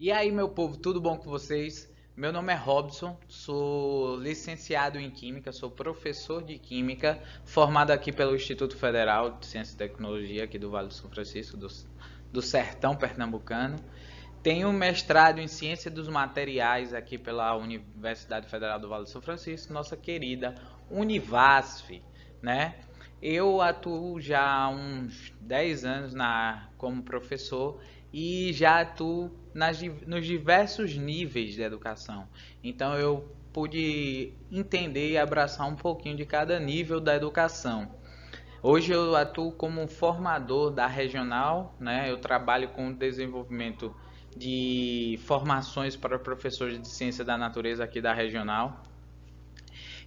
E aí, meu povo, tudo bom com vocês? Meu nome é Robson, sou licenciado em Química, sou professor de Química, formado aqui pelo Instituto Federal de Ciência e Tecnologia, aqui do Vale do São Francisco, do Sertão Pernambucano. Tenho mestrado em Ciência dos Materiais aqui pela Universidade Federal do Vale do São Francisco, nossa querida Univasf, né? Eu atuo já há uns 10 anos como professor e já atuo nos diversos níveis de educação. Então eu pude entender e abraçar um pouquinho de cada nível da educação. Hoje eu atuo como formador da regional, né? Eu trabalho com o desenvolvimento de formações para professores de ciência da natureza aqui da regional.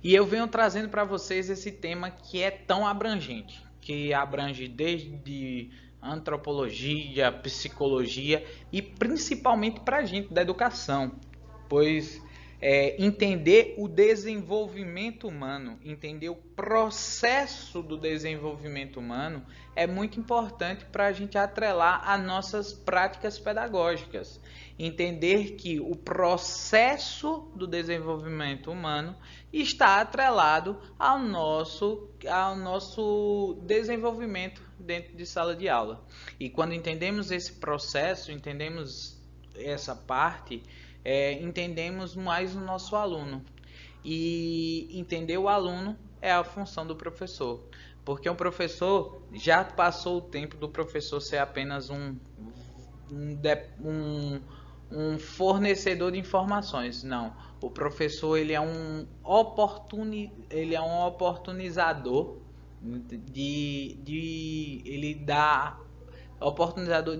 E eu venho trazendo para vocês esse tema que é tão abrangente, que abrange desde antropologia, psicologia e principalmente para a gente da educação, pois entender o desenvolvimento humano, entender o processo do desenvolvimento humano é muito importante para a gente atrelar as nossas práticas pedagógicas. Entender que o processo do desenvolvimento humano está atrelado ao nosso desenvolvimento dentro de sala de aula. E quando entendemos esse processo, entendemos essa parte, entendemos mais o nosso aluno. E entender o aluno é a função do professor. Porque o professor já passou o tempo do professor ser apenas um fornecedor de informações. Não. O professor ele é um oportunizador ele dá oportunizador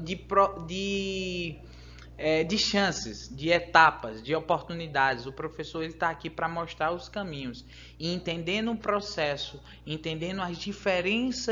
de chances, de etapas, de oportunidades. O professor está aqui para mostrar os caminhos. E entendendo o processo, entendendo as diferentes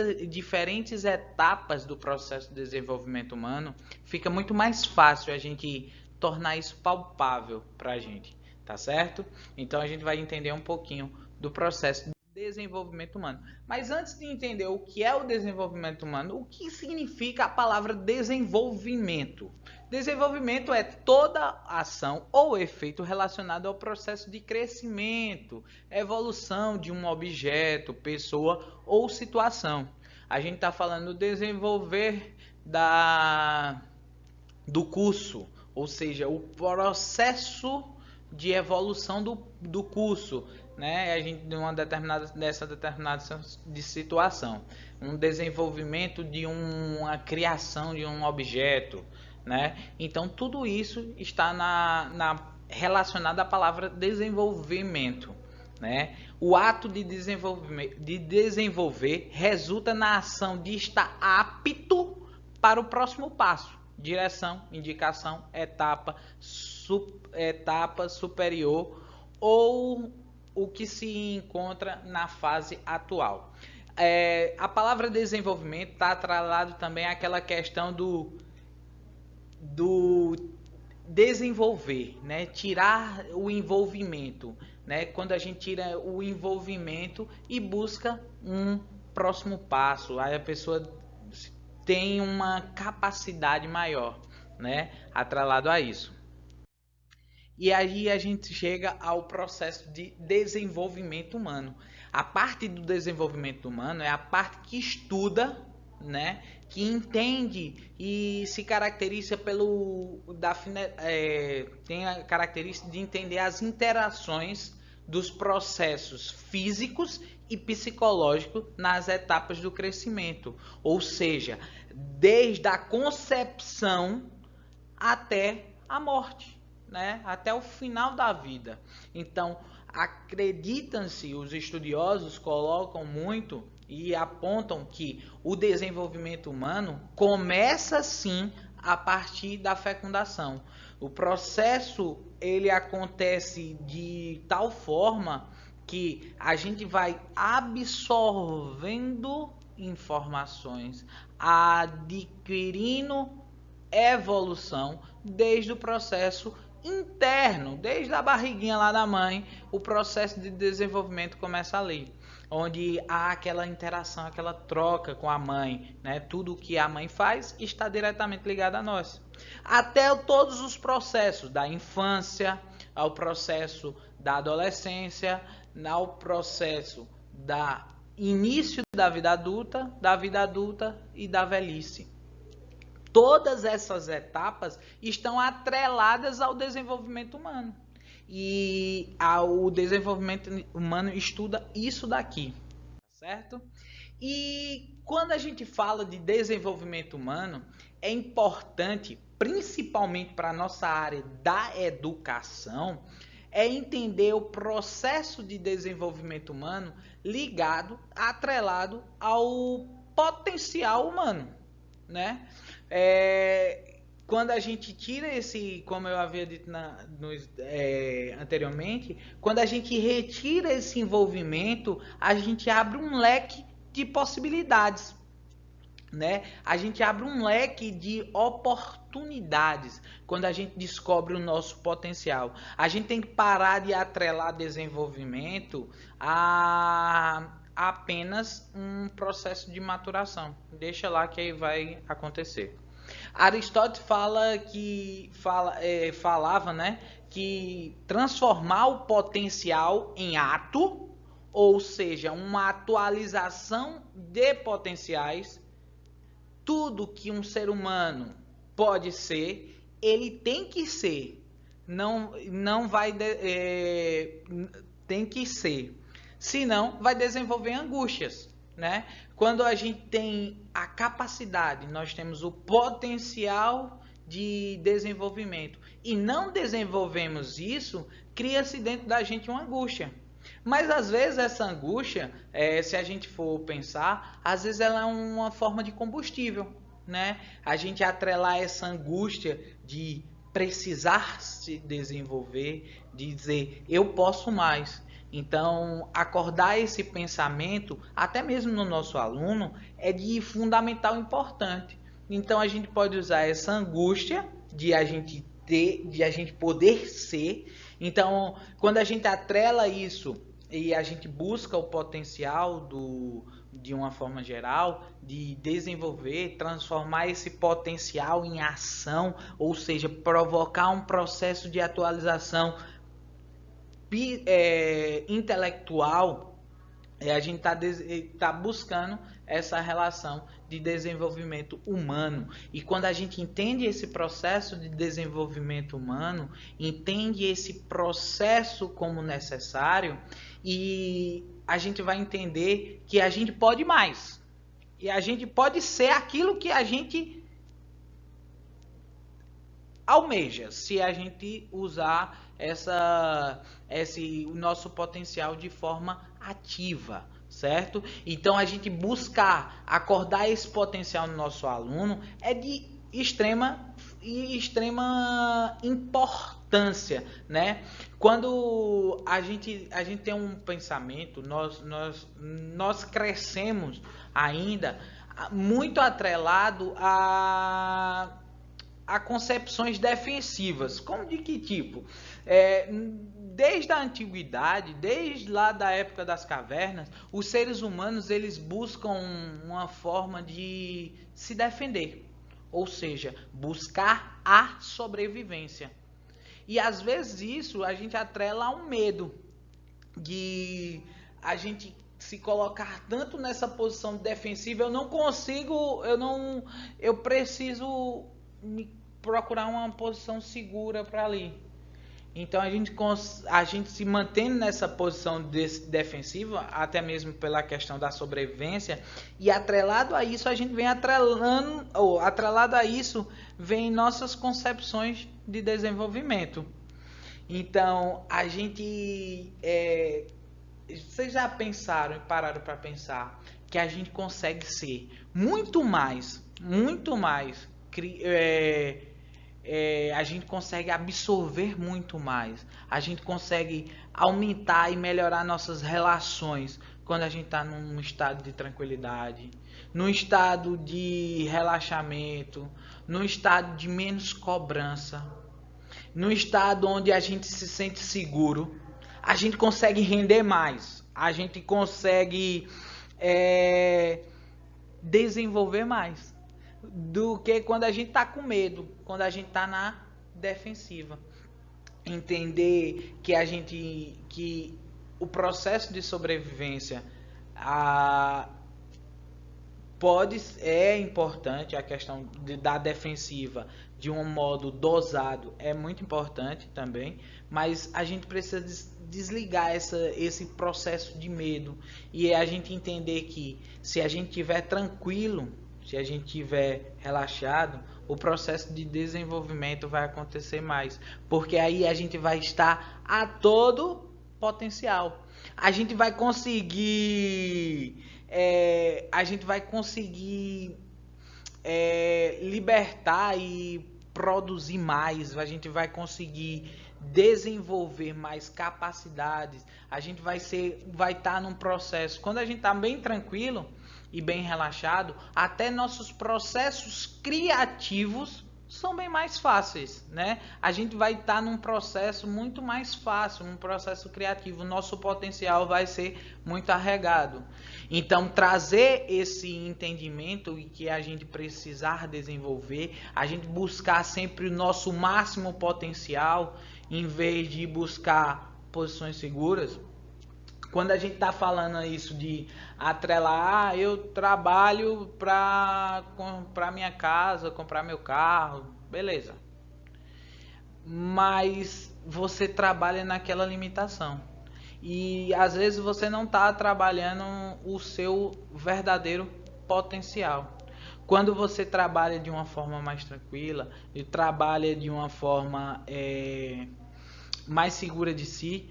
etapas do processo de desenvolvimento humano, fica muito mais fácil a gente tornar isso palpável para a gente, tá certo? Então a gente vai entender um pouquinho do processo de desenvolvimento humano. Mas antes de entender o que é o desenvolvimento humano, o que significa a palavra desenvolvimento? Desenvolvimento é toda ação ou efeito relacionado ao processo de crescimento, evolução de um objeto, pessoa ou situação. A gente está falando desenvolver do curso, ou seja, o processo de evolução do curso, né? A gente dessa determinada de situação, um desenvolvimento de uma criação de um objeto, né? Então tudo isso está relacionado à palavra desenvolvimento, né? O ato de desenvolver resulta na ação de estar apto para o próximo passo. Direção, indicação, etapa superior ou o que se encontra na fase atual. A palavra desenvolvimento está atrelado também àquela questão do desenvolver, né? Tirar o envolvimento, né? Quando a gente tira o envolvimento e busca um próximo passo, aí a pessoa tem uma capacidade maior, né? Atrelado a isso. E aí a gente chega ao processo de desenvolvimento humano. A parte do desenvolvimento humano é a parte que estuda, né? Que entende e se caracteriza tem a característica de entender as interações dos processos físicos e psicológicos nas etapas do crescimento, ou seja, desde a concepção até a morte, né? Até o final da vida. Então, acreditam-se, os estudiosos colocam muito e apontam que o desenvolvimento humano começa sim a partir da fecundação. O processo ele acontece de tal forma que a gente vai absorvendo informações, adquirindo evolução desde o processo interno, desde a barriguinha lá da mãe, o processo de desenvolvimento começa ali. onde há aquela interação, aquela troca com a mãe, né? Tudo que a mãe faz está diretamente ligado a nós. Até todos os processos da infância, ao processo da adolescência, ao processo da início da vida adulta e da velhice. Todas essas etapas estão atreladas ao desenvolvimento humano. E o desenvolvimento humano estuda isso daqui, certo? E quando a gente fala de desenvolvimento humano, é importante, principalmente para a nossa área da educação, é entender o processo de desenvolvimento humano atrelado ao potencial humano, né? Quando a gente tira esse, como eu havia dito anteriormente, quando a gente retira esse envolvimento, a gente abre um leque de possibilidades, né? A gente abre um leque de oportunidades quando a gente descobre o nosso potencial. A gente tem que parar de atrelar desenvolvimento a apenas um processo de maturação. Deixa lá que aí vai acontecer. Aristóteles falava, né, que transformar o potencial em ato, ou seja, uma atualização de potenciais, tudo que um ser humano pode ser, ele tem que ser. Tem que ser. Senão, vai desenvolver angústias, né? Quando a gente tem a capacidade, nós temos o potencial de desenvolvimento e não desenvolvemos isso, cria-se dentro da gente uma angústia. Mas às vezes essa angústia, se a gente for pensar, às vezes ela é uma forma de combustível, né? A gente atrelar essa angústia de precisar se desenvolver, de dizer eu posso mais. Então, acordar esse pensamento, até mesmo no nosso aluno, é de fundamental importante. Então, a gente pode usar essa angústia de a gente poder ser. Então, quando a gente atrela isso e a gente busca o potencial de uma forma geral, de desenvolver, transformar esse potencial em ação, ou seja, provocar um processo de atualização intelectual, a gente tá buscando essa relação de desenvolvimento humano. E quando a gente entende esse processo de desenvolvimento humano, entende esse processo como necessário, e a gente vai entender que a gente pode mais. E a gente pode ser aquilo que a gente almeja, se a gente usar o nosso potencial de forma ativa, certo? Então, a gente buscar acordar esse potencial no nosso aluno é de extrema importância, né? Quando a gente tem um pensamento, nós crescemos ainda muito atrelado a concepções defensivas. Como de que tipo? Desde a antiguidade, desde lá da época das cavernas, os seres humanos eles buscam uma forma de se defender, ou seja, buscar a sobrevivência. E às vezes isso a gente atrela a um medo de a gente se colocar tanto nessa posição defensiva, eu preciso procurar uma posição segura para ali. Então a gente se mantendo nessa posição defensiva, até mesmo pela questão da sobrevivência, e atrelado a isso a gente vem atrelado a isso vem nossas concepções de desenvolvimento. Então a gente vocês já pensaram e pararam para pensar que a gente consegue ser muito mais, a gente consegue absorver muito mais, a gente consegue aumentar e melhorar nossas relações quando a gente está num estado de tranquilidade, num estado de relaxamento, num estado de menos cobrança, num estado onde a gente se sente seguro. A gente consegue render mais, a gente consegue desenvolver mais do que quando a gente está com medo, quando a gente está na defensiva. Entender que o processo de sobrevivência é importante, a questão da defensiva de um modo dosado é muito importante também, mas a gente precisa desligar esse processo de medo e a gente entender que se a gente estiver tranquilo, se a gente estiver relaxado, o processo de desenvolvimento vai acontecer mais, porque aí a gente vai estar a todo potencial. A gente vai conseguir libertar e produzir mais, a gente vai conseguir desenvolver mais capacidades, a gente vai estar num processo, quando a gente está bem tranquilo e bem relaxado, até nossos processos criativos são bem mais fáceis, né? A gente vai estar num processo muito mais fácil, um processo criativo, nosso potencial vai ser muito arregado. Então, trazer esse entendimento e que a gente precisar desenvolver, a gente buscar sempre o nosso máximo potencial, em vez de buscar posições seguras. Quando a gente está falando isso de atrelar, eu trabalho para comprar minha casa, comprar meu carro, beleza. Mas você trabalha naquela limitação. E às vezes você não está trabalhando o seu verdadeiro potencial. Quando você trabalha de uma forma mais tranquila e trabalha de uma forma mais segura de si,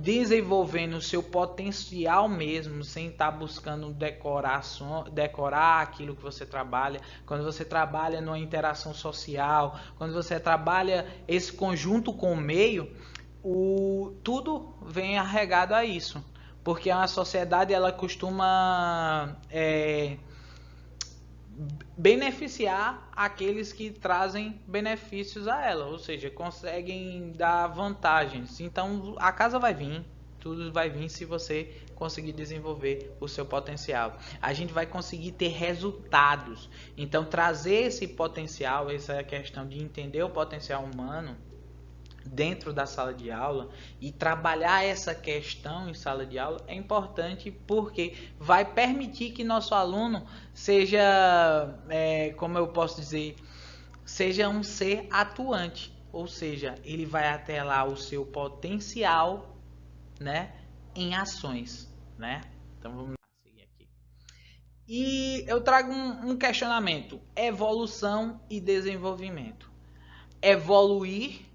desenvolvendo o seu potencial mesmo, sem estar buscando decorar aquilo que você trabalha, quando você trabalha numa interação social, quando você trabalha esse conjunto com o meio, tudo vem arregado a isso, porque a sociedade ela costuma beneficiar aqueles que trazem benefícios a ela, ou seja, conseguem dar vantagens. Então a casa vai vir, tudo vai vir se você conseguir desenvolver o seu potencial. A gente vai conseguir ter resultados. Então trazer esse potencial, essa questão de entender o potencial humano dentro da sala de aula e trabalhar essa questão em sala de aula é importante, porque vai permitir que nosso aluno seja, como eu posso dizer, seja um ser atuante, ou seja, ele vai atrelar o seu potencial, né, em ações, né? Então vamos lá, seguir aqui. E eu trago um questionamento: evolução e desenvolvimento. Evoluir,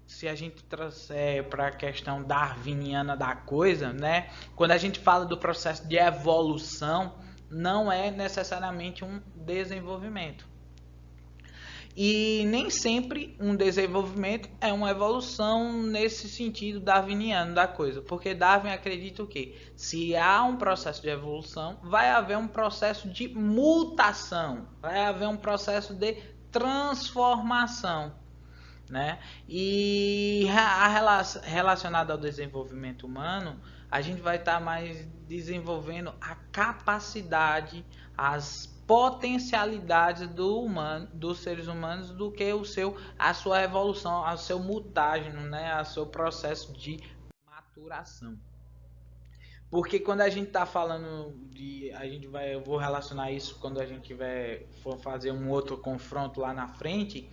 se a gente trouxer para a questão darwiniana da coisa, né? Quando a gente fala do processo de evolução, não é necessariamente um desenvolvimento. E nem sempre um desenvolvimento é uma evolução nesse sentido darwiniano da coisa, porque Darwin acredita o quê? Se há um processo de evolução, vai haver um processo de mutação, vai haver um processo de transformação, né? E relacionado ao desenvolvimento humano, a gente vai estar mais desenvolvendo a capacidade, as potencialidades dos seres humanos, do que a sua evolução, o seu mutágeno, né? O seu processo de maturação. Porque quando a gente está falando de, eu vou relacionar isso quando a gente for fazer um outro confronto lá na frente,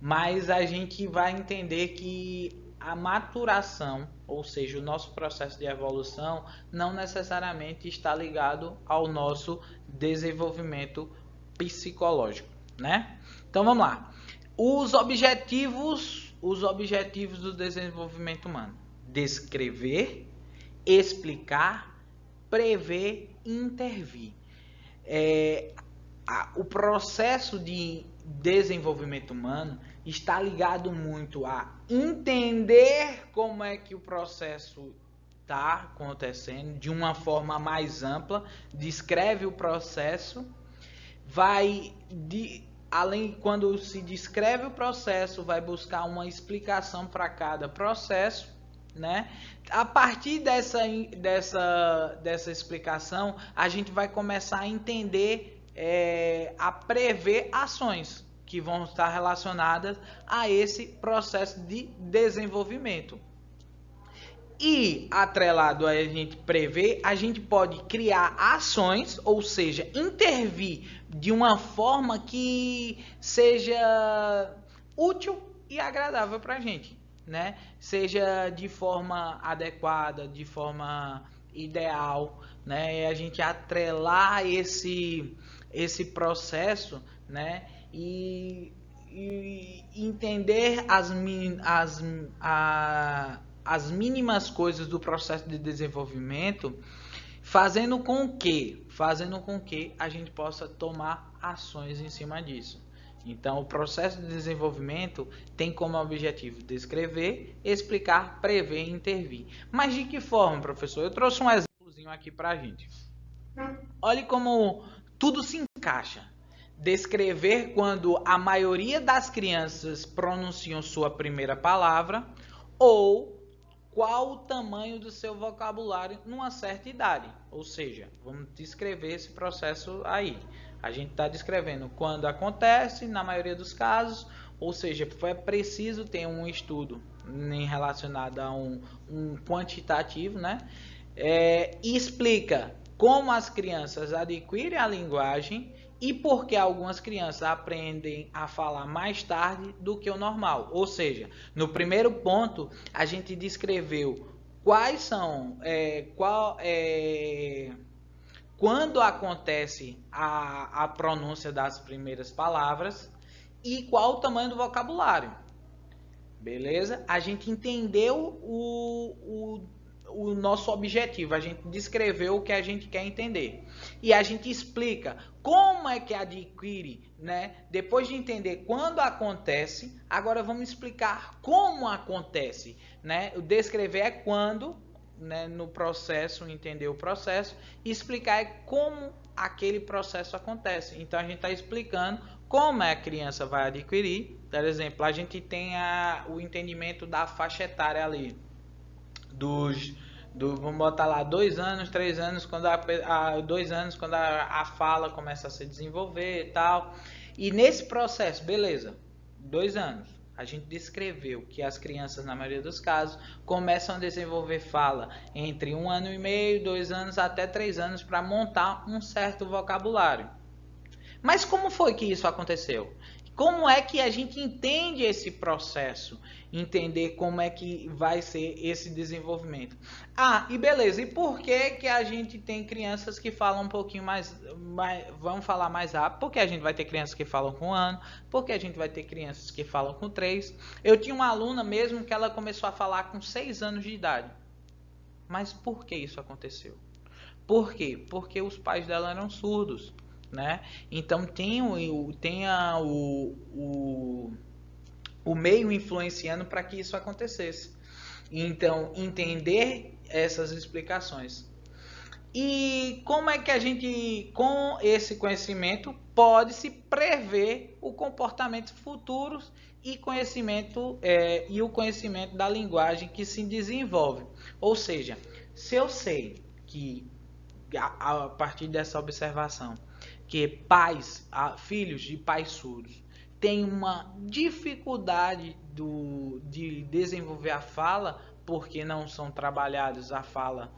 mas a gente vai entender que a maturação, ou seja, o nosso processo de evolução, não necessariamente está ligado ao nosso desenvolvimento psicológico, né? Então vamos lá. Os objetivos do desenvolvimento humano: descrever, explicar, prever e intervir. O processo de desenvolvimento humano está ligado muito a entender como é que o processo está acontecendo de uma forma mais ampla, descreve o processo, quando se descreve o processo, vai buscar uma explicação para cada processo né? A partir dessa explicação, a gente vai começar a entender, a prever ações que vão estar relacionadas a esse processo de desenvolvimento. E, atrelado a gente prever, a gente pode criar ações, ou seja, intervir de uma forma que seja útil e agradável para a gente, né? Seja de forma adequada, de forma ideal, né? E a gente atrelar esse processo, né? E entender as mínimas coisas do processo de desenvolvimento, fazendo com que a gente possa tomar ações em cima disso. Então, o processo de desenvolvimento tem como objetivo descrever, explicar, prever e intervir. Mas de que forma, professor? Eu trouxe um exemplozinho aqui para a gente. Olhe como tudo se encaixa. Descrever quando a maioria das crianças pronunciam sua primeira palavra, ou qual o tamanho do seu vocabulário numa certa idade. Ou seja, vamos descrever esse processo aí. A gente está descrevendo quando acontece, na maioria dos casos, ou seja, foi preciso ter um estudo relacionado a um quantitativo, né? E explica como as crianças adquirem a linguagem e por que algumas crianças aprendem a falar mais tarde do que o normal. Ou seja, no primeiro ponto, a gente descreveu quais são, quando acontece a pronúncia das primeiras palavras e qual o tamanho do vocabulário. Beleza? A gente entendeu o nosso objetivo, a gente descreveu o que a gente quer entender. E a gente explica como é que adquire, né? Depois de entender quando acontece, agora vamos explicar como acontece, né? O descrever é quando, né, no processo, entender o processo, e explicar é como aquele processo acontece. Então a gente está explicando como a criança vai adquirir. Por exemplo, a gente tem o entendimento da faixa etária ali, vamos botar lá 2 anos, 3 anos, quando 2 anos, quando a fala começa a se desenvolver e tal. E nesse processo, beleza, 2 anos, a gente descreveu que as crianças, na maioria dos casos, começam a desenvolver fala entre 1 ano e meio, 2 anos, até 3 anos para montar um certo vocabulário. Mas como foi que isso aconteceu? Como é que a gente entende esse processo? Entender como é que vai ser esse desenvolvimento. E beleza, e por que a gente tem crianças que falam um pouquinho mais vamos falar mais rápido? Porque a gente vai ter crianças que falam com 1 ano, porque a gente vai ter crianças que falam com 3. Eu tinha uma aluna mesmo que ela começou a falar com 6 anos de idade. Mas por que isso aconteceu? Por quê? Porque os pais dela eram surdos, né? Então tem o meio influenciando para que isso acontecesse. Então, entender essas explicações. E como é que a gente, com esse conhecimento, pode-se prever o comportamento futuro e o conhecimento da linguagem que se desenvolve. Ou seja, se eu sei que, a partir dessa observação, que filhos de pais surdos têm uma dificuldade de desenvolver a fala, porque não são trabalhados a fala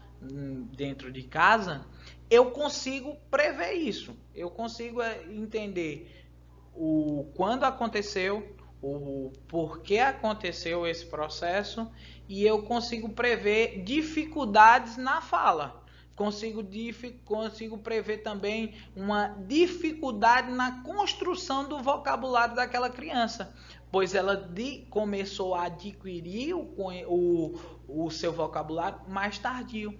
dentro de casa, eu consigo prever isso. Eu consigo entender quando aconteceu, o porquê aconteceu esse processo, e eu consigo prever dificuldades na fala. Consigo prever também uma dificuldade na construção do vocabulário daquela criança, pois ela começou a adquirir o seu vocabulário mais tardio,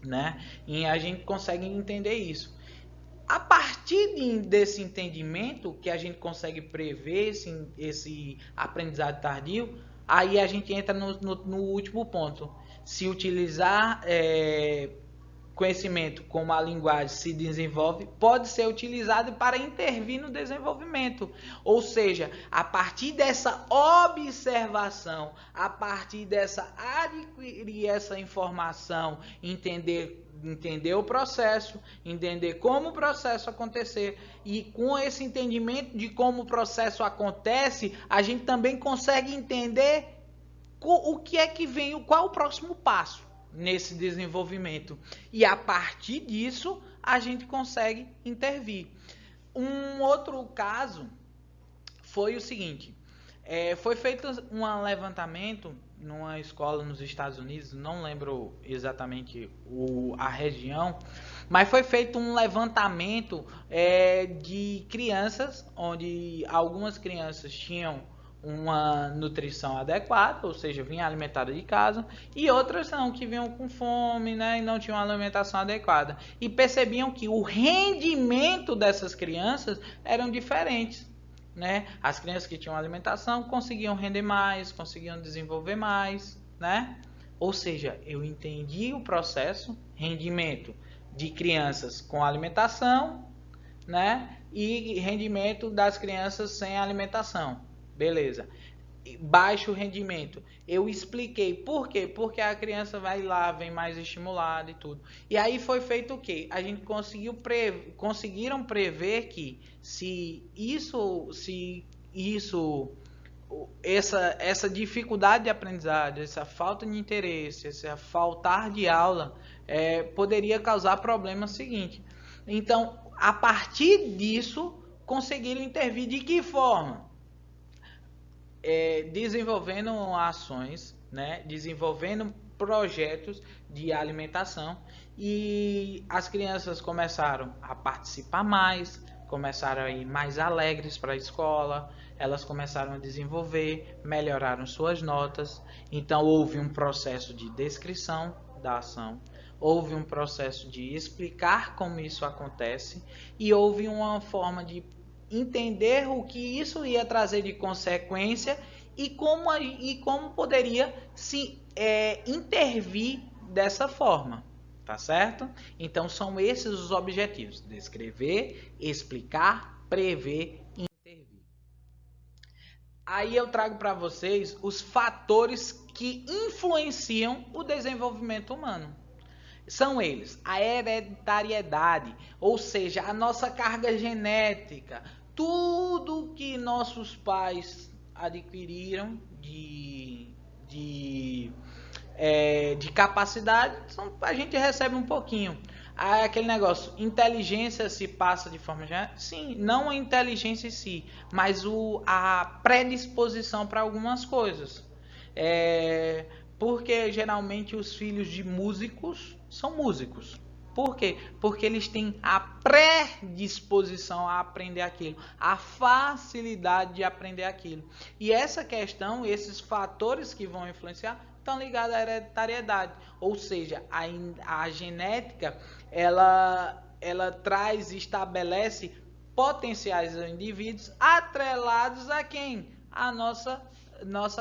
né? E a gente consegue entender isso. A partir desse entendimento, que a gente consegue prever esse aprendizado tardio, aí a gente entra no último ponto. Se utilizar conhecimento como a linguagem se desenvolve, pode ser utilizado para intervir no desenvolvimento. Ou seja, a partir dessa observação, a partir dessa adquirir essa informação, entender o processo, entender como o processo acontecer, e com esse entendimento de como o processo acontece, a gente também consegue entender o que é que vem, qual é o próximo passo nesse desenvolvimento, e a partir disso a gente consegue intervir. Um outro caso foi o seguinte: foi feito um levantamento numa escola nos Estados Unidos, não lembro exatamente a região, mas foi feito um levantamento de crianças, onde algumas crianças tinham uma nutrição adequada, ou seja, vinha alimentada de casa, e outras não, que vinham com fome, né, e não tinham uma alimentação adequada, e percebiam que o rendimento dessas crianças eram diferentes, né? As crianças que tinham alimentação conseguiam render mais, conseguiam desenvolver mais, né? Ou seja, eu entendi o processo, rendimento de crianças com alimentação, né, e rendimento das crianças sem alimentação. Beleza. Baixo rendimento. Eu expliquei por quê? Porque a criança vai lá, vem mais estimulada e tudo. E aí foi feito o quê? A gente conseguiram prever que essa dificuldade de aprendizagem, essa falta de interesse, esse faltar de aula, poderia causar problemas seguintes. Então, a partir disso, conseguiram intervir de que forma? Desenvolvendo ações, né? Desenvolvendo projetos de alimentação, e as crianças começaram a participar mais, começaram a ir mais alegres para a escola, elas começaram a desenvolver, melhoraram suas notas. Então houve um processo de descrição da ação, houve um processo de explicar como isso acontece, e houve uma forma de entender o que isso ia trazer de consequência e como poderia se intervir dessa forma, tá certo? Então são esses os objetivos: descrever, explicar, prever e intervir. Aí eu trago para vocês os fatores que influenciam o desenvolvimento humano. São eles: a hereditariedade, ou seja, a nossa carga genética, tudo que nossos pais adquiriram de capacidade, a gente recebe um pouquinho. Aquele negócio, inteligência se passa de forma geral? Sim, não a inteligência em si, mas a predisposição para algumas coisas. Porque geralmente os filhos de músicos são músicos. Por quê? Porque eles têm a predisposição a aprender aquilo, a facilidade de aprender aquilo. E essa questão, esses fatores que vão influenciar, estão ligados à hereditariedade. Ou seja, a genética, ela traz e estabelece potenciais indivíduos atrelados a quem? A nossa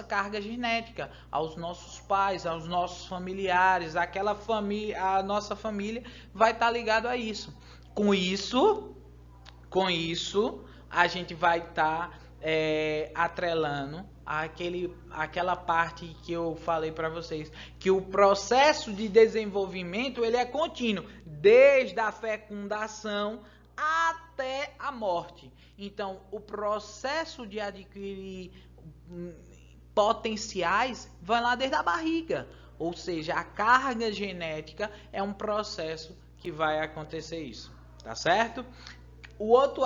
carga genética, aos nossos pais, aos nossos familiares, aquela família, a nossa família vai estar ligado a isso. Com isso, a gente vai estar atrelando aquela parte que eu falei para vocês, que o processo de desenvolvimento ele é contínuo, desde a fecundação até a morte. Então, o processo de adquirir potenciais vai lá desde a barriga, ou seja, a carga genética é um processo que vai acontecer isso, tá certo? O outro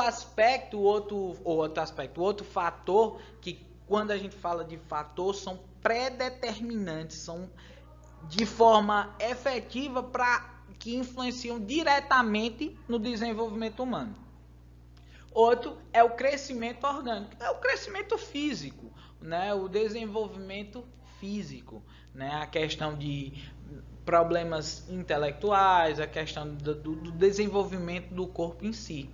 fator, que quando a gente fala de fator, são predeterminantes, são de forma efetiva que influenciam diretamente no desenvolvimento humano. Outro é o crescimento orgânico, é o crescimento físico, né? O desenvolvimento físico, né? A questão de problemas intelectuais, a questão do desenvolvimento do corpo em si.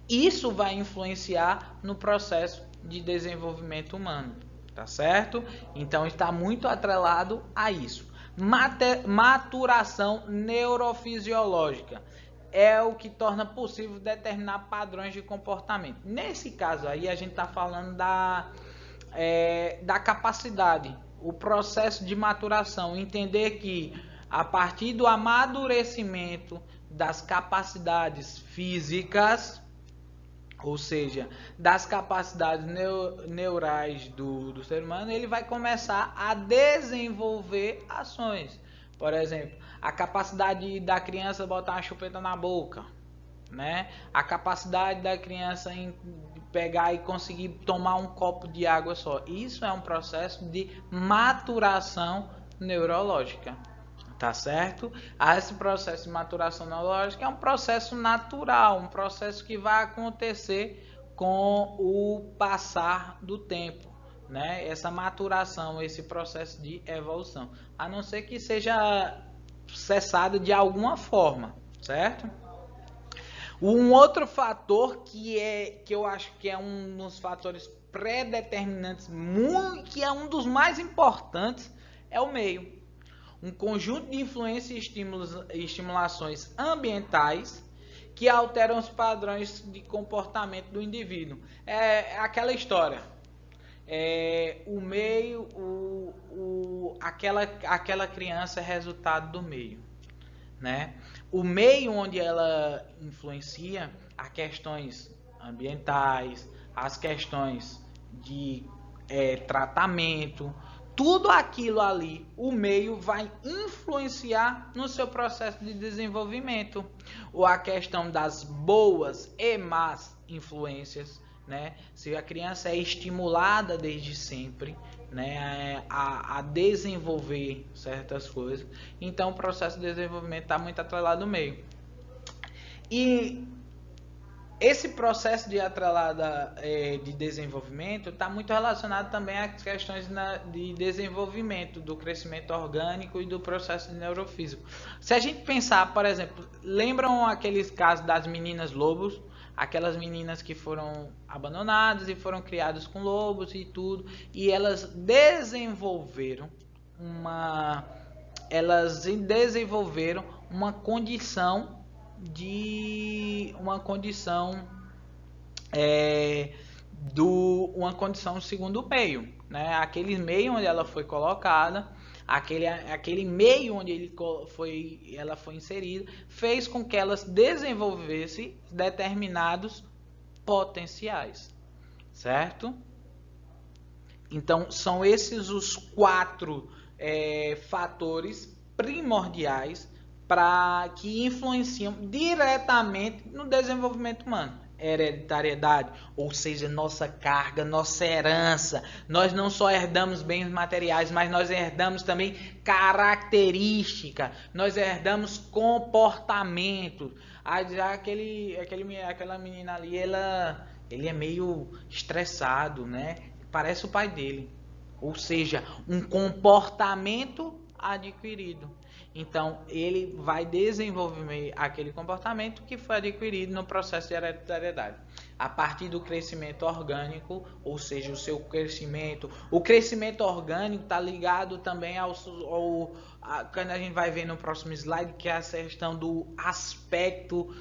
Isso vai influenciar no processo de desenvolvimento humano, tá certo? Então está muito atrelado a isso. Maturação neurofisiológica é o que torna possível determinar padrões de comportamento. Nesse caso aí, a gente está falando da capacidade, o processo de maturação. Entender que a partir do amadurecimento das capacidades físicas, ou seja, das capacidades neurais do ser humano, ele vai começar a desenvolver ações. Por exemplo, a capacidade da criança botar uma chupeta na boca, né? A capacidade da criança em pegar e conseguir tomar um copo de água só. Isso é um processo de maturação neurológica. Tá certo? Esse processo de maturação neurológica é um processo natural, um processo que vai acontecer com o passar do tempo, né? Essa maturação, esse processo de evolução, a não ser que seja cessado de alguma forma, certo? Um outro fator que eu acho que é um dos fatores pré-determinantes, que é um dos mais importantes, é o meio. Um conjunto de influências e estimulações ambientais que alteram os padrões de comportamento do indivíduo. É aquela história. O meio, aquela criança é resultado do meio, né? O meio onde ela influencia as questões ambientais, as questões de tratamento, tudo aquilo ali, o meio vai influenciar no seu processo de desenvolvimento. Ou a questão das boas e más influências, né? Se a criança é estimulada desde sempre, né, a desenvolver certas coisas, então o processo de desenvolvimento está muito atrelado ao meio. E esse processo de atrelada de desenvolvimento está muito relacionado também às questões de desenvolvimento, do crescimento orgânico e do processo de neurofísico. Se a gente pensar, por exemplo, lembram aqueles casos das meninas lobos? Aquelas meninas que foram abandonadas e foram criadas com lobos e tudo, e elas desenvolveram uma condição uma condição segundo meio, né? Aquele meio onde ela foi colocada, aquele meio onde ela foi inserida, fez com que elas desenvolvessem determinados potenciais, certo? Então são esses os 4 fatores primordiais que influenciam diretamente no desenvolvimento humano. Hereditariedade, ou seja, nossa carga, nossa herança. Nós não só herdamos bens materiais, mas nós herdamos também característica, nós herdamos comportamento. Aquela menina ali, ele é meio estressado, né? Parece o pai dele. Ou seja, um comportamento adquirido. Então, ele vai desenvolver aquele comportamento que foi adquirido no processo de hereditariedade. A partir do crescimento orgânico, ou seja, o seu crescimento. O crescimento orgânico está ligado também quando a gente vai ver no próximo slide, que é a questão do aspecto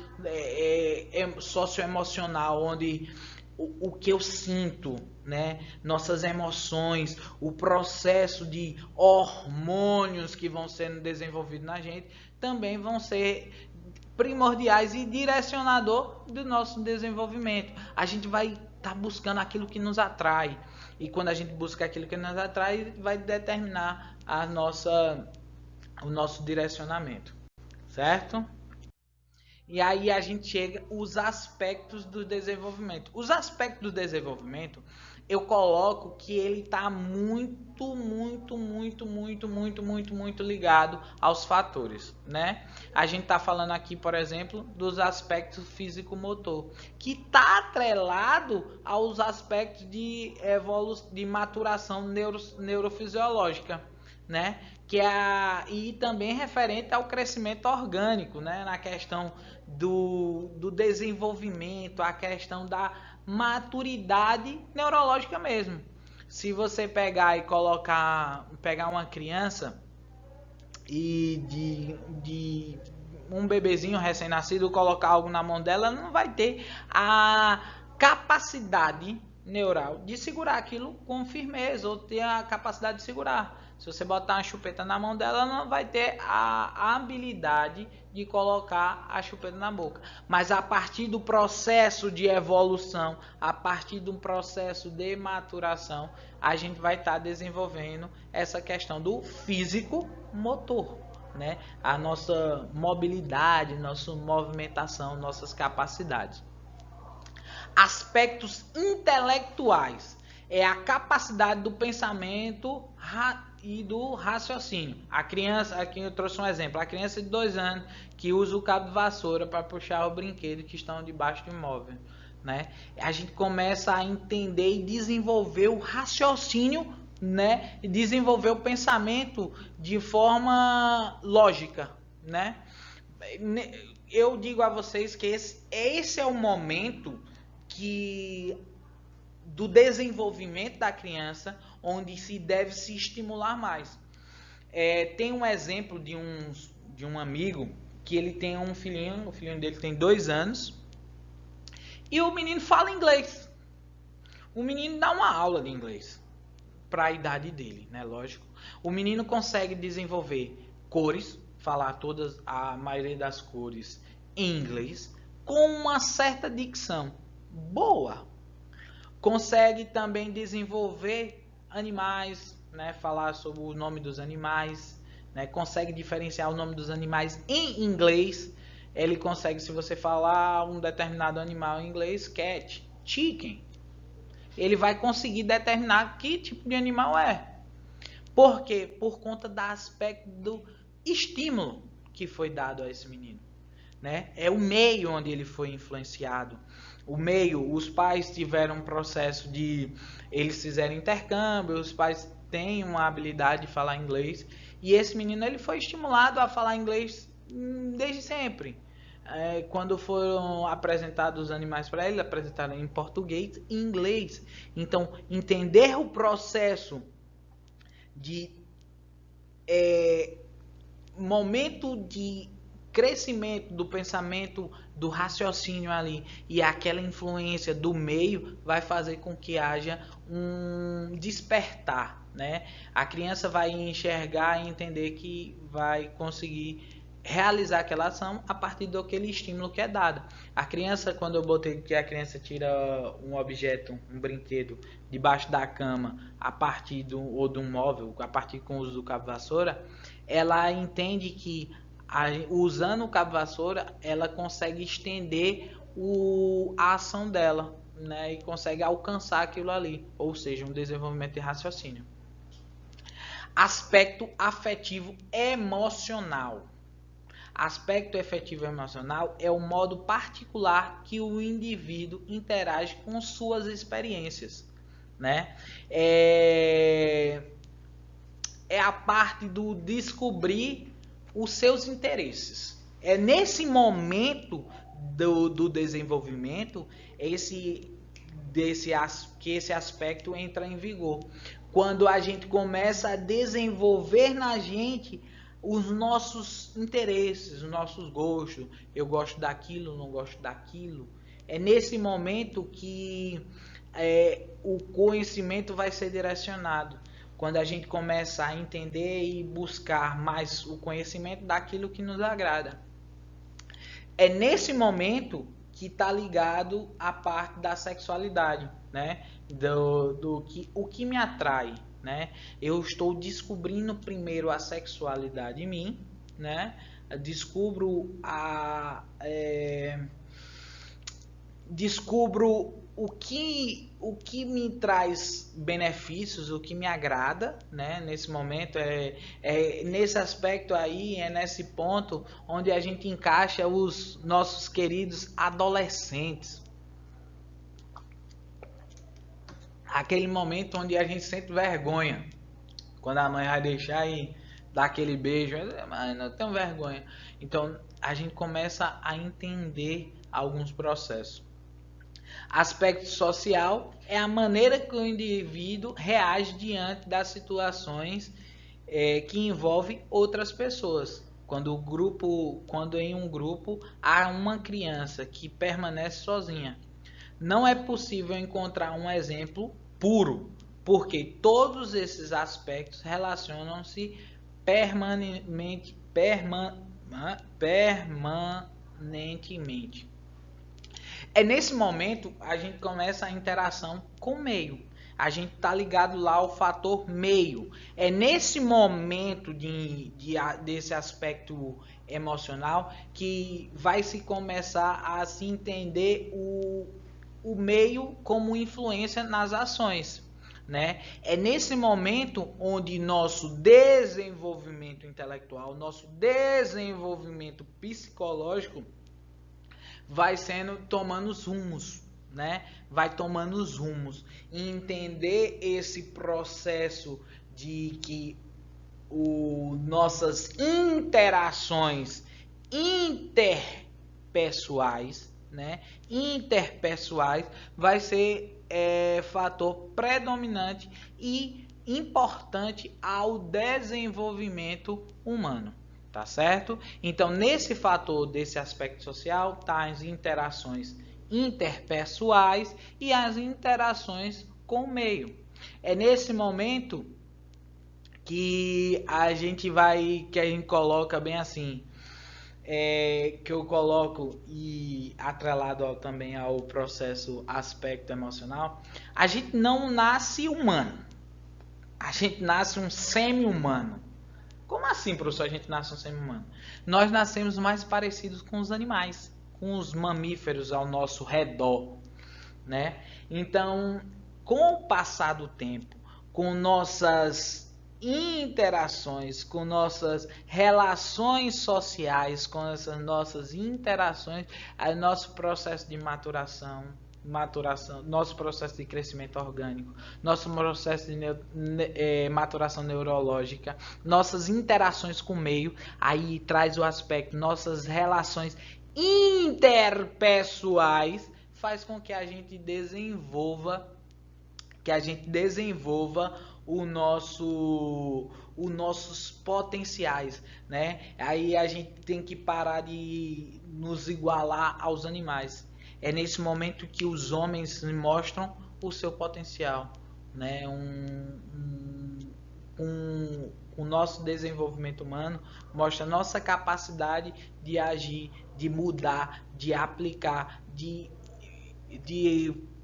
socioemocional, onde o que eu sinto, né? Nossas emoções, o processo de hormônios que vão sendo desenvolvidos na gente, também vão ser primordiais e direcionador do nosso desenvolvimento. A gente vai estar buscando aquilo que nos atrai, e quando a gente busca aquilo que nos atrai, vai determinar o nosso direcionamento, certo? E aí a gente chega os aspectos do desenvolvimento. Os aspectos do desenvolvimento, eu coloco que ele está muito ligado aos fatores, né? A gente está falando aqui, por exemplo, dos aspectos físico-motor, que está atrelado aos aspectos de maturação neurofisiológica, né? E também referente ao crescimento orgânico, né? Na questão do desenvolvimento, a questão da maturidade neurológica mesmo. Se você pegar uma criança e de um bebezinho recém-nascido colocar algo na mão dela, ela não vai ter a capacidade neural de segurar aquilo com firmeza, ou ter a capacidade de segurar. Se você botar uma chupeta na mão dela, ela não vai ter a habilidade de colocar a chupeta na boca. Mas a partir do processo de evolução, a partir do processo de maturação, a gente vai estar desenvolvendo essa questão do físico motor, né? A nossa mobilidade, nossa movimentação, nossas capacidades. Aspectos intelectuais é a capacidade do pensamento e do raciocínio. A criança, aqui eu trouxe um exemplo, a criança de 2 anos que usa o cabo de vassoura para puxar o brinquedo que estão debaixo do móvel, né? A gente começa a entender e desenvolver o raciocínio, né? E desenvolver o pensamento de forma lógica, né? Eu digo a vocês que esse é o momento do desenvolvimento da criança, onde se deve se estimular mais. Tem um exemplo de um amigo que ele tem um filhinho, o filhinho dele tem 2 anos, e o menino fala inglês. O menino dá uma aula de inglês para a idade dele, né? Lógico. O menino consegue desenvolver cores, falar a maioria das cores em inglês, com uma certa dicção boa. Consegue também desenvolver animais, né? Falar sobre o nome dos animais, né? Consegue diferenciar o nome dos animais em inglês. Ele consegue, se você falar um determinado animal em inglês, cat, chicken, ele vai conseguir determinar que tipo de animal é. Por quê? Por conta do aspecto do estímulo que foi dado a esse menino, né? É o meio onde ele foi influenciado. O meio, os pais tiveram um processo de... Eles fizeram intercâmbio, os pais têm uma habilidade de falar inglês. E esse menino ele foi estimulado a falar inglês desde sempre. Quando foram apresentados os animais para ele, apresentaram em português e inglês. Então, entender o processo de momento de crescimento do pensamento, do raciocínio ali, e aquela influência do meio vai fazer com que haja um despertar, né? A criança vai enxergar e entender que vai conseguir realizar aquela ação a partir daquele estímulo que é dado. A criança, quando eu botei que a criança tira um objeto, um brinquedo debaixo da cama a partir ou de um móvel, a partir com o uso do cabo vassoura, ela entende que usando o cabo vassoura ela consegue estender a ação dela, né? E consegue alcançar aquilo ali, ou seja, um desenvolvimento de raciocínio. Aspecto afetivo emocional. Aspecto afetivo emocional é o modo particular que o indivíduo interage com suas experiências, né? É a parte do descobrir os seus interesses. É nesse momento do desenvolvimento que esse aspecto entra em vigor. Quando a gente começa a desenvolver na gente os nossos interesses, os nossos gostos. Eu gosto daquilo, não gosto daquilo. É nesse momento que o conhecimento vai ser direcionado. Quando a gente começa a entender e buscar mais o conhecimento daquilo que nos agrada. É nesse momento que está ligado a parte da sexualidade, né? O que me atrai, né? Eu estou descobrindo primeiro a sexualidade em mim, né? Descubro o que me traz benefícios, o que me agrada, né? Nesse momento nesse aspecto aí, é nesse ponto onde a gente encaixa os nossos queridos adolescentes. Aquele momento onde a gente sente vergonha, quando a mãe vai deixar e dar aquele beijo, mas não tenho vergonha. Então a gente começa a entender alguns processos. Aspecto social é a maneira que o indivíduo reage diante das situações que envolve outras pessoas. Quando em um grupo há uma criança que permanece sozinha, não é possível encontrar um exemplo puro, porque todos esses aspectos relacionam-se permanentemente. É nesse momento a gente começa a interação com o meio. A gente está ligado lá ao fator meio. É nesse momento desse aspecto emocional que vai se começar a se entender o meio como influência nas ações. Né? É nesse momento onde nosso desenvolvimento intelectual, nosso desenvolvimento psicológico vai sendo tomando os rumos, né? Vai tomando os rumos e entender esse processo de que nossas interações interpessoais, né? Interpessoais vai ser fator predominante e importante ao desenvolvimento humano. Tá certo? Então, nesse fator desse aspecto social, tá as interações interpessoais e as interações com o meio. É nesse momento que a gente coloca bem assim, que eu coloco e atrelado também ao processo aspecto emocional, a gente não nasce humano, a gente nasce um semi-humano. Como assim, professor, a gente nasce um semi-humano? Nós nascemos mais parecidos com os animais, com os mamíferos ao nosso redor, né? Então, com o passar do tempo, com nossas interações, com nossas relações sociais, com essas nossas interações, aí nosso processo de maturação, nosso processo de crescimento orgânico, nosso processo de maturação neurológica, nossas interações com o meio, aí traz o aspecto, nossas relações interpessoais, faz com que a gente desenvolva os nossos potenciais, né? Aí a gente tem que parar de nos igualar aos animais. É nesse momento que os homens mostram o seu potencial, né? O nosso desenvolvimento humano mostra a nossa capacidade de agir, de mudar, de aplicar, de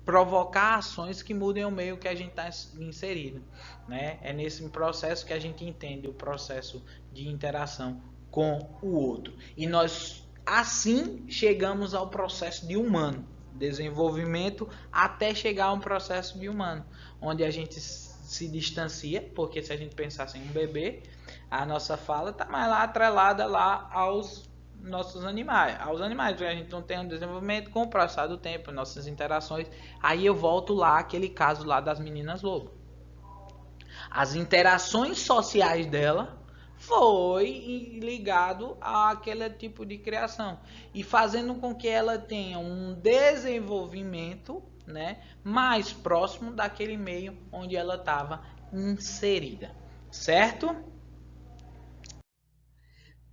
provocar ações que mudem o meio que a gente está inserido, né? É nesse processo que a gente entende o processo de interação com o outro. E nós assim chegamos ao processo de humano, desenvolvimento até chegar a um processo de humano, onde a gente se distancia, porque se a gente pensasse em um bebê, a nossa fala está mais lá atrelada lá aos animais, a gente não tem um desenvolvimento com o passar do tempo, nossas interações. Aí eu volto lá aquele caso lá das meninas lobo. As interações sociais dela foi ligado àquele tipo de criação e fazendo com que ela tenha um desenvolvimento, né, mais próximo daquele meio onde ela estava inserida, certo?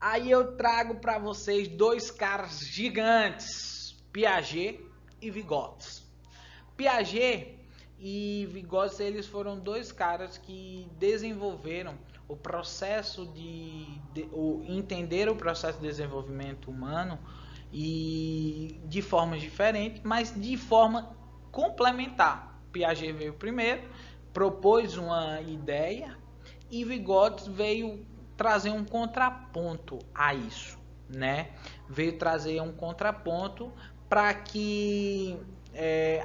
Aí eu trago para vocês dois caras gigantes, Piaget e Vygotsky. Piaget e Vygotsky, eles foram dois caras que desenvolveram o processo entender o processo de desenvolvimento humano e de formas diferentes, mas de forma complementar. Piaget veio primeiro, propôs uma ideia e Vygotsky veio trazer um contraponto a isso, né? Veio trazer um contraponto para que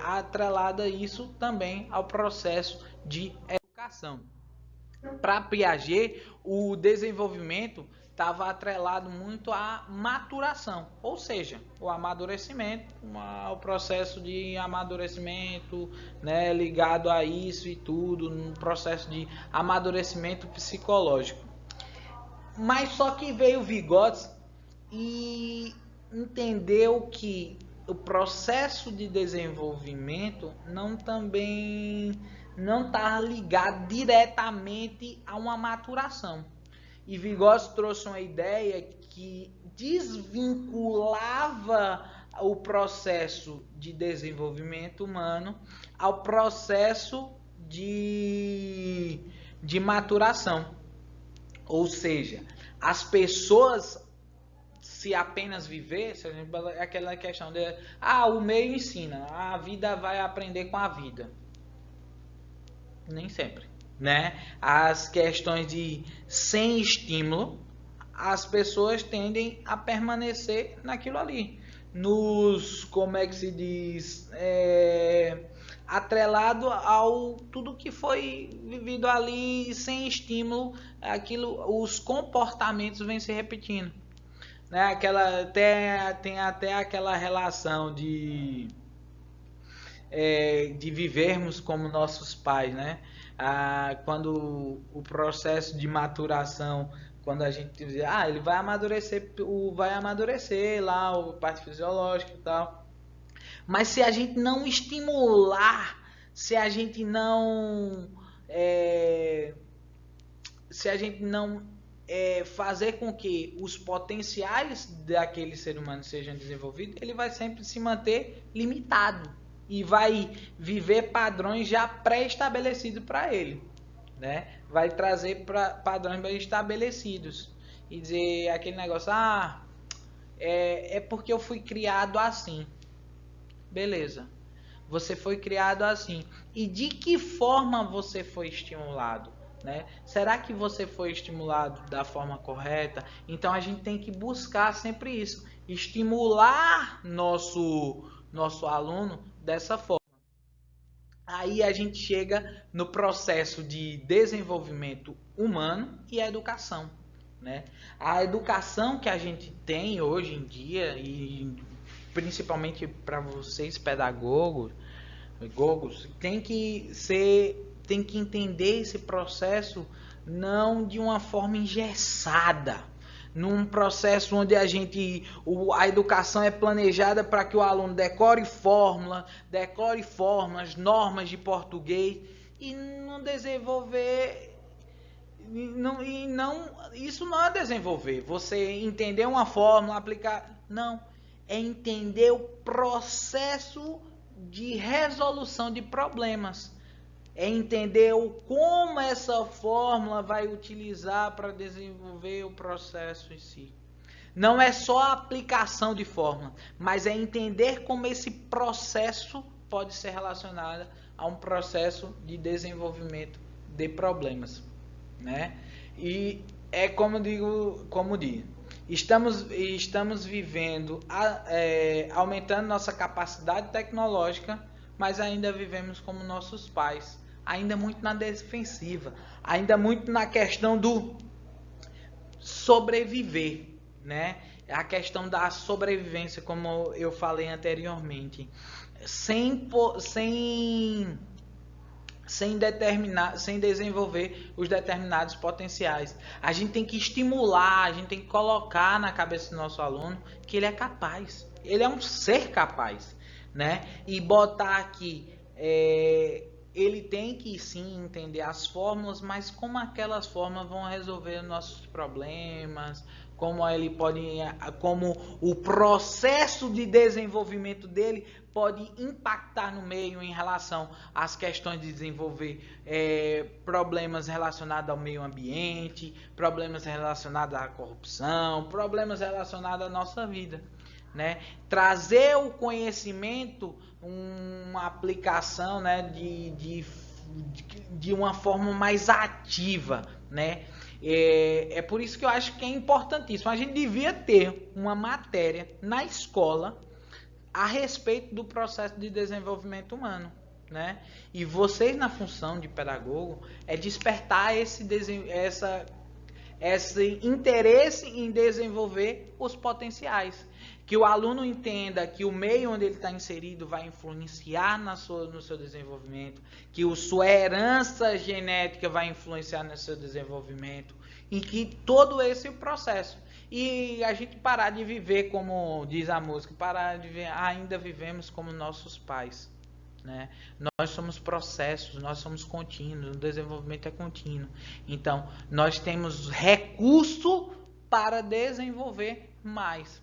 atrelado a isso também ao processo de educação. Para Piaget, o desenvolvimento estava atrelado muito à maturação, ou seja, o amadurecimento, o processo de amadurecimento, né, ligado a isso e tudo, um processo de amadurecimento psicológico. Mas só que veio Vygotsky e entendeu que o processo de desenvolvimento não também não está ligado diretamente a uma maturação. E Vygotsky trouxe uma ideia que desvinculava o processo de desenvolvimento humano ao processo de maturação. Ou seja, as pessoas, se apenas viver, se a gente, aquela questão de o meio ensina, a vida vai aprender com a vida. Nem sempre, né? As questões de sem estímulo, as pessoas tendem a permanecer naquilo ali, como é que se diz, atrelado ao tudo que foi vivido ali sem estímulo, os comportamentos vêm se repetindo, né? Tem até aquela relação de vivermos como nossos pais, né? Quando o processo de maturação, quando a gente diz, ele vai amadurecer lá, o parte fisiológica e tal. Mas se a gente não estimular, se a gente não fazer com que os potenciais daquele ser humano sejam desenvolvidos, ele vai sempre se manter limitado e vai viver padrões já pré-estabelecidos para ele, né? Vai trazer padrões bem estabelecidos e dizer aquele negócio, é porque eu fui criado assim. Beleza, você foi criado assim. E de que forma você foi estimulado, né? Será que você foi estimulado da forma correta? Então a gente tem que buscar sempre isso, estimular nosso aluno dessa forma. Aí a gente chega no processo de desenvolvimento humano e educação, né? A educação que a gente tem hoje em dia, e principalmente para vocês pedagogos, tem que entender esse processo não de uma forma engessada, num processo onde a educação é planejada para que o aluno decore fórmulas, normas de português e não desenvolver. Isso não é desenvolver. Você entender uma fórmula, aplicar. Não. É entender o processo de resolução de problemas. É entender como essa fórmula vai utilizar para desenvolver o processo em si. Não é só a aplicação de fórmula, mas é entender como esse processo pode ser relacionado a um processo de desenvolvimento de problemas, né? E é como digo, estamos vivendo, aumentando nossa capacidade tecnológica, mas ainda vivemos como nossos pais, ainda muito na defensiva, ainda muito na questão do sobreviver, né? A questão da sobrevivência, como eu falei anteriormente, sem desenvolver os determinados potenciais. A gente tem que estimular, a gente tem que colocar na cabeça do nosso aluno que ele é capaz, ele é um ser capaz, né? E botar aqui, ele tem que sim entender as fórmulas, mas como aquelas fórmulas vão resolver nossos problemas, como o processo de desenvolvimento dele pode impactar no meio em relação às questões de desenvolver problemas relacionados ao meio ambiente, problemas relacionados à corrupção, problemas relacionados à nossa vida, né? Trazer o conhecimento, uma aplicação, né, de uma forma mais ativa, né? É por isso que eu acho que é importantíssimo. A gente devia ter uma matéria na escola a respeito do processo de desenvolvimento humano, né? E vocês, na função de pedagogo, é despertar esse interesse em desenvolver os potenciais. Que o aluno entenda que o meio onde ele está inserido vai influenciar no seu desenvolvimento, que a sua herança genética vai influenciar no seu desenvolvimento, e que todo esse processo. E a gente parar de viver, como diz a música, ainda vivemos como nossos pais, né? Nós somos processos, nós somos contínuos, o desenvolvimento é contínuo. Então, nós temos recurso para desenvolver mais.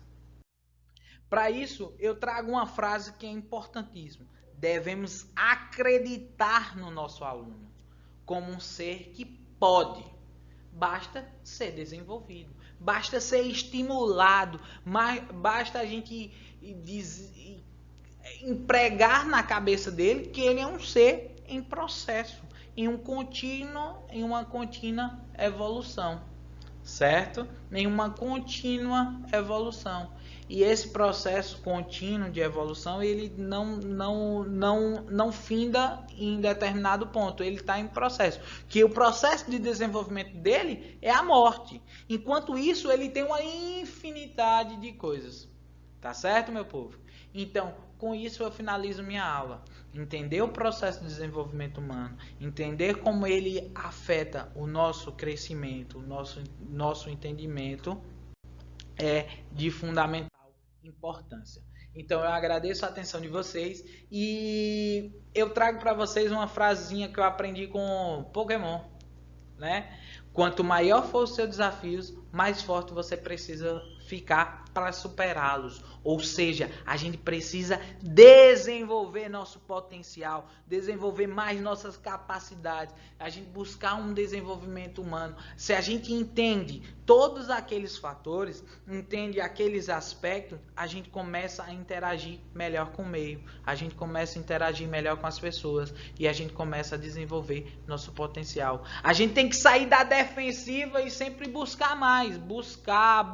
Para isso, eu trago uma frase que é importantíssima. Devemos acreditar no nosso aluno como um ser que pode. Basta ser desenvolvido, basta ser estimulado, basta a gente empregar na cabeça dele que ele é um ser em processo, em uma contínua evolução, certo? Em uma contínua evolução. E esse processo contínuo de evolução, ele não finda em determinado ponto, ele está em processo. Que o processo de desenvolvimento dele é a morte. Enquanto isso, ele tem uma infinidade de coisas. Tá certo, meu povo? Então, com isso eu finalizo minha aula. Entender o processo de desenvolvimento humano, entender como ele afeta o nosso crescimento, o nosso entendimento, é de fundamental importância. Então eu agradeço a atenção de vocês e eu trago para vocês uma frasezinha que eu aprendi com Pokémon, né? Quanto maior for os seus desafios, mais forte você precisa ficar para superá-los. Ou seja, a gente precisa desenvolver nosso potencial, desenvolver mais nossas capacidades, a gente buscar um desenvolvimento humano. Se a gente entende todos aqueles fatores, entende aqueles aspectos, a gente começa a interagir melhor com o meio, a gente começa a interagir melhor com as pessoas e a gente começa a desenvolver nosso potencial. A gente tem que sair da defensiva e sempre buscar mais, buscar,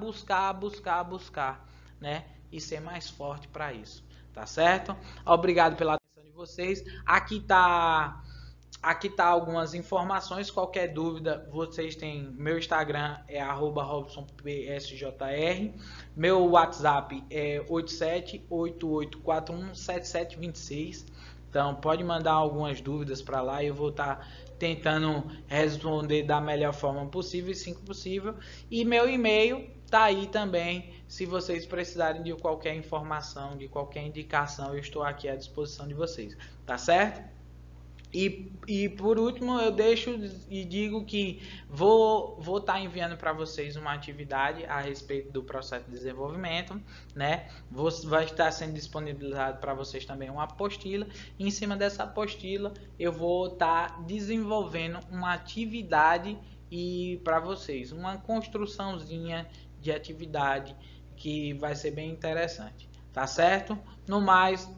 né? E ser mais forte para isso, tá certo? Obrigado pela atenção de vocês. Aqui tá algumas informações. Qualquer dúvida, vocês têm meu Instagram é @robsonpsjr, meu WhatsApp é 8788417726. Então pode mandar algumas dúvidas para lá e eu vou estar tentando responder da melhor forma possível, assim que possível. E meu e-mail tá aí também. Se vocês precisarem de qualquer informação, de qualquer indicação, eu estou aqui à disposição de vocês, tá certo? E por último, eu deixo e digo que vou estar enviando para vocês uma atividade a respeito do processo de desenvolvimento, né? Vai estar sendo disponibilizado para vocês também uma apostila. E em cima dessa apostila, eu vou estar desenvolvendo uma atividade e para vocês, uma construçãozinha de atividade que vai ser bem interessante, tá certo? No mais,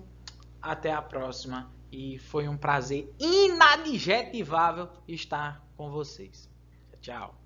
até a próxima e foi um prazer inadjetivável estar com vocês. Tchau.